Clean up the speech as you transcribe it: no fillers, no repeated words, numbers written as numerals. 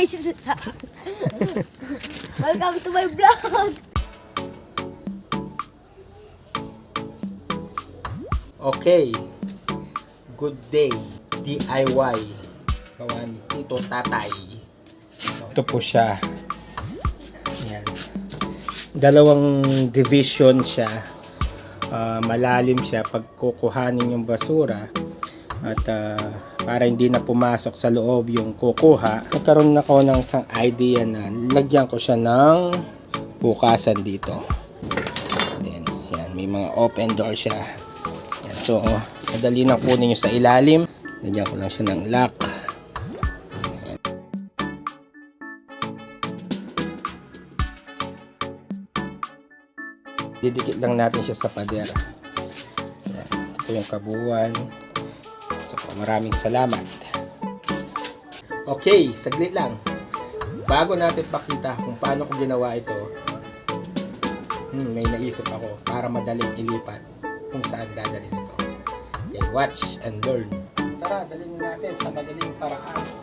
guys! Welcome to my vlog! Okay. Good day. DIY. Gawan Titotatay. Ito po siya. Yan. Dalawang division siya. Malalim siya pag kukuhanin yung basura. At para hindi na pumasok sa loob yung kukuha, nagkaroon ako ng isang idea na lagyan ko siya ng bukasan dito. Then, yan, may mga open door siya. Yan, so, madali na kunin nyo sa ilalim. Lagyan ko lang siya ng lock. Yan. Didikit lang natin siya sa pader. Yan, ito yung kabuuan. Maraming salamat. Okay, saglit lang. Bago natin pakita kung paano ko ginawa ito, may naisip ako para madaling ilipat kung saan dadalhin ito. Okay, watch and learn. Tara, dalhin natin sa madaling paraan.